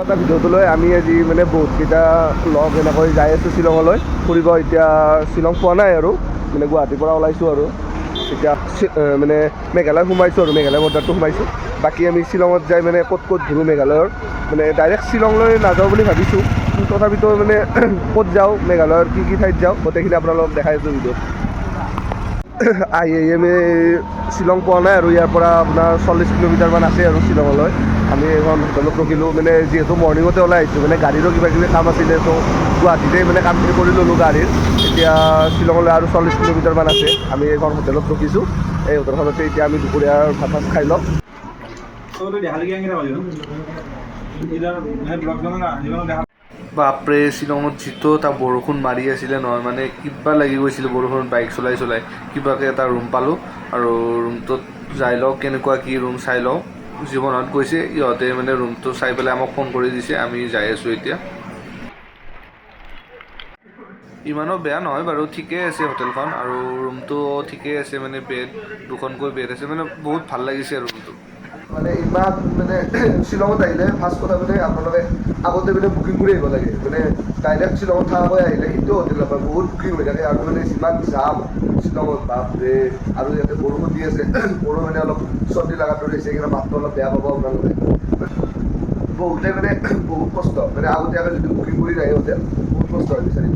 এটা ভিডিঅ'টোলৈ আমি আজি মানে বহুতকেইটা লগ এনেকৈ যাই আছোঁ শ্বিলঙলৈ ফুৰিব। এতিয়া শ্বিলং পোৱা নাই আৰু মানে গুৱাহাটীৰ পৰা ওলাইছোঁ আৰু এতিয়া মানে মেঘালয় সোমাইছোঁ আৰু মেঘালয় বৰ্ডাৰটো সোমাইছোঁ। বাকী আমি শ্বিলঙত যাই মানে ক'ত ক'ত ঘূৰোঁ মেঘালয়ৰ মানে ডাইৰেক্ট শ্বিলংলৈ নাযাওঁ বুলি ভাবিছোঁ, তথাপিতো মানে ক'ত যাওঁ মেঘালয়ৰ কি ঠাইত যাওঁ গোটেইখিনি আপোনালোকক দেখাই আছোঁ ভিডিঅ'ত। আহি আমি শ্বিলং পোৱা নাই আৰু ইয়াৰ পৰা আপোনাৰ 40 কিলোমিটাৰমান আছে আৰু শ্বিলঙলৈ। আমি এখন হোটেলত ৰখিলোঁ, মানে যিহেতু মৰ্ণিঙতে ওলাই আহিছোঁ, মানে গাড়ীৰো কিবা কিবি কাম আছিলে, ত' গুৱাহাটীতে মানে কামখিনি কৰি ল'লোঁ গাড়ীৰ। এতিয়া শ্বিলঙলৈ আৰু 40 কিলোমিটাৰমান আছে। আমি এখন হোটেলত ৰখিছোঁ, এই হোটেলখনতে এতিয়া আমি দুপৰীয়াৰ ভাত খাই ল'ম। বাপৰে শ্বিলঙত যিটো এটা বৰষুণ মাৰি আছিলে নহয়, মানে কিবা লাগি গৈছিলে বৰষুণত বাইক চলাই কিবাকৈ এটা ৰুম পালোঁ আৰু ৰুমটোত যাই লওঁ কেনেকুৱা কি ৰুম চাই লওঁ। জীৱনত গৈছে ইহঁতে মানে ৰুমটো চাই পেলাই আমাক ফোন কৰি দিছে, আমি যাই আছোঁ এতিয়া। ইমানো বেয়া নহয় বাৰু, ঠিকেই আছে হোটেলখন আৰু ৰুমটো ঠিকেই আছে, মানে বেড দুখনকৈ বেড আছে, মানে বহুত ভাল লাগিছে আৰু ৰুমটো। মানে ইমান মানে শ্বিলঙত আহিলে ফাৰ্ষ্ট কথা মানে আপোনালোকে আগতে মানে বুকিং কৰি আহিব লাগে, মানে ডাইৰেক্ট শ্বিলঙত থকাকৈ আহিলে সেইটো হোটেল নাপায়, বহুত বুকিং হৈ থাকে আৰু মানে যিমান যাম শ্বিলঙত বাপৰে। আৰু ইয়াতে বৰষুণ দি আছে, বৰষুণে অলপ চৰ্দি লগাত ধৰিছে, সেইকাৰণে মাতটো অলপ বেয়া পাব আপোনালোকে। বহুতে মানে বহুত কষ্ট, মানে আগতীয়াকৈ যদি বুকিং কৰি নাহে হোটেল বহুত কষ্ট হয় বিচাৰি।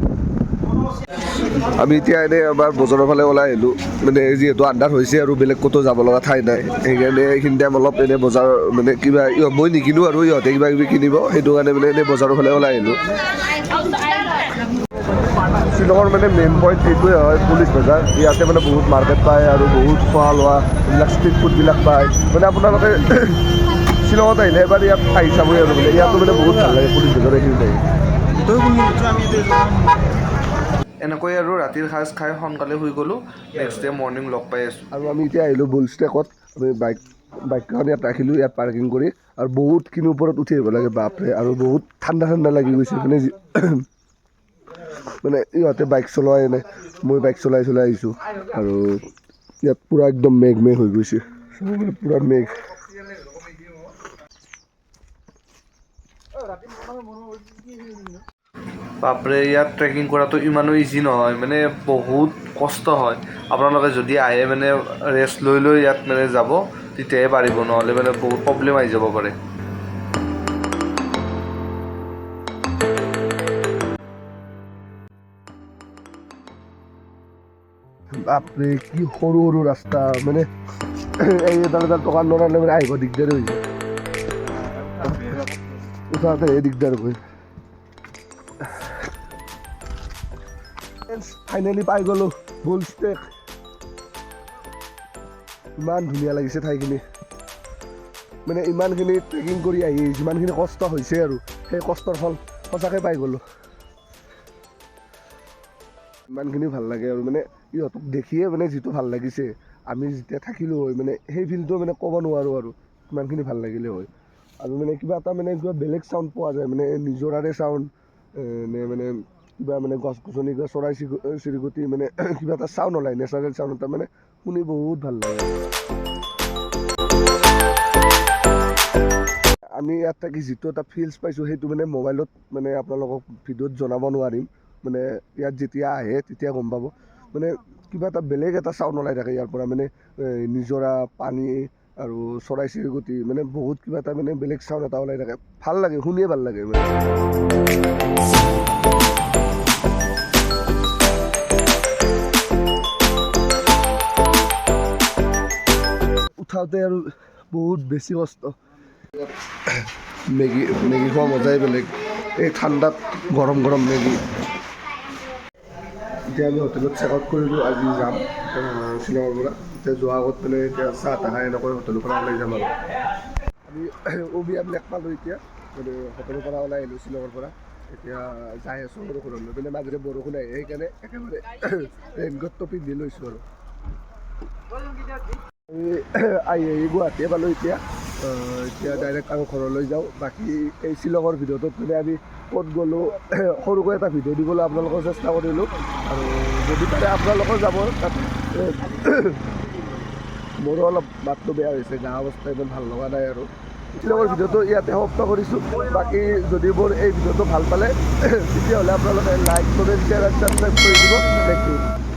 আমি এতিয়া এনেই এবাৰ বজাৰৰ ফালে ওলাই আহিলোঁ, মানে যিহেতু আন্ধাৰ হৈছে আৰু বেলেগ ক'তো যাব লগা ঠাই নাই, সেইকাৰণে এইখিনি টাইম অলপ এনেই বজাৰ মানে কিবা মই নিকিনো আৰু ইহঁতে কিবা কিবি কিনিব, সেইটো কাৰণে মানে এনেই বজাৰৰ ফালে ওলাই আহিলোঁ। শ্বিলঙৰ মানে মেইন পইণ্ট এইটোৱে হয় পুলিচ বজাৰ, ইয়াতে মানে বহুত মাৰ্কেট পায় আৰু বহুত খোৱা লোৱা এইবিলাক ষ্ট্ৰিট ফুডবিলাক পায়। মানে আপোনালোকে শ্বিলঙত আহিলে এবাৰ ইয়াত আহি চাবই আৰু মানে ইয়াতো মানে বহুত ভাল লাগে পুলিচ বজাৰ এইখিনিত আহি। এনেকৈ আৰু ৰাতিৰ সাজ খাই সোনকালে শুই গ'লোঁ, নেক্সট ডে মৰ্ণিং লগ পাই আছোঁ। আৰু আমি এতিয়া আহিলোঁ বুলষ্টেকত, আমি বাইকখন ইয়াত ৰাখিলোঁ, ইয়াত পাৰ্কিং কৰি, আৰু বহুতখিনি ওপৰত উঠি আহিব লাগে বাপৰে, আৰু বহুত ঠাণ্ডা লাগি গৈছে মানে ইহঁতে বাইক চলোৱাই নাই, মই বাইক চলাই আহিছোঁ আৰু ইয়াত পূৰা একদম মেঘ হৈ গৈছে, পূৰা মেঘ। বাপৰে ইয়াত ট্ৰেকিং কৰাটো ইমানো ইজি নহয়, মানে বহুত কষ্ট হয়। আপোনালোকে যদি আহে মানে ৰেষ্ট লৈ ইয়াত মানে যাব, তেতিয়াহে পাৰিব, নহ'লে মানে বহুত প্ৰব্লেম আহি যাব পাৰে। বাপৰে কি সৰু ৰাস্তা, মানে এই এডাল টকাৰ নৰালে মানে আহিব দিগদাৰ হৈ যায়, উঠাতেহে দিগদাৰ হয়। ফাইনেলি পাই গ'লোঁ বুলষ্টেক। ইমান ধুনীয়া লাগিছে ঠাইখিনি, মানে ইমানখিনি ট্ৰেকিং কৰি আহি যিমানখিনি কষ্ট হৈছে আৰু সেই কষ্টৰ ফল সঁচাকৈ পাই গ'লোঁ। ইমানখিনি ভাল লাগে আৰু মানে ইহঁতক দেখিয়ে মানে যিটো ভাল লাগিছে, আমি যেতিয়া থাকিলোঁ হয় মানে সেই ফিলটো মানে ক'ব নোৱাৰোঁ আৰু ইমানখিনি ভাল লাগিলে হয়। আৰু মানে কিবা এটা মানে কিবা বেলেগ চাউণ্ড পোৱা যায়, মানে নিজৰাৰে চাউণ্ড নে মানে কিবা মানে গছ গছনি কিবা চৰাই চিৰিকটি মানে কিবা এটা চাউণ্ড ওলায়, নেচাৰেল চাউণ্ড এটা, মানে শুনি বহুত ভাল লাগে। আমি ইয়াত থাকি যিটো এটা ফিলছ পাইছোঁ সেইটো মানে মোবাইলত মানে আপোনালোকক ভিডিঅ'ত জনাব নোৱাৰিম, মানে ইয়াত যেতিয়া আহে তেতিয়া গম পাব। মানে কিবা এটা বেলেগ এটা চাউণ্ড ওলাই থাকে ইয়াৰ পৰা, মানে নিজৰা পানী আৰু চৰাই চিৰিকটি, মানে বহুত কিবা এটা মানে বেলেগ চাউণ্ড এটা ওলাই থাকে, ভাল লাগে, শুনিয়ে ভাল লাগে মানে। উঠাওঁতে আৰু বহুত বেছি কষ্ট। মেগী খোৱা মজাই বেলেগ, এই ঠাণ্ডাত গৰম মেগী। এতিয়া আমি হোটেলত চেক আউট কৰিলোঁ, আজি যাম শ্বিলঙৰ পৰা। এতিয়া যোৱাৰ আগত মানে এতিয়া চাহ তাহ খাই এনেকৈ হোটেলৰ পৰা ওলাই যাম আৰু। আমি উমিয়াম লেক পালোঁ এতিয়া, মানে হোটেলৰ পৰা ওলাই আহিলোঁ শ্বিলঙৰ পৰা। এতিয়া যাই আছোঁ আৰু ঘৰলৈ, মানে মাজতে বৰষুণ আহে সেইকাৰণে একেবাৰে ৰেইনকোটটো পিন্ধি লৈছোঁ আৰু। আহি গুৱাহাটীয়ে পালোঁ এতিয়া ডাইৰেক্ট আৰু ঘৰলৈ যাওঁ। বাকী এই শ্বিলঙৰ ভিডিঅ'টোত মানে আমি ক'ত গ'লোঁ সৰুকৈ এটা ভিডিঅ' দিবলৈ আপোনালোকৰ চেষ্টা কৰিলোঁ, আৰু যদি পাৰে আপোনালোকৰ যাব তাতে। মোৰো অলপ মাতটো বেয়া হৈছে, গা অৱস্থা ইমান ভাল লগা নাই আৰু শ্বিলঙৰ ভিডিঅ'টো ইয়াতে সমাপ্ত কৰিছোঁ। বাকী যদি মোৰ এই ভিডিঅ'টো ভাল পালে তেতিয়াহ'লে আপোনালোকে লাইক কমেণ্ট শ্বেয়াৰ আৰু ছাবস্ক্ৰাইব কৰি দিব। Thank U.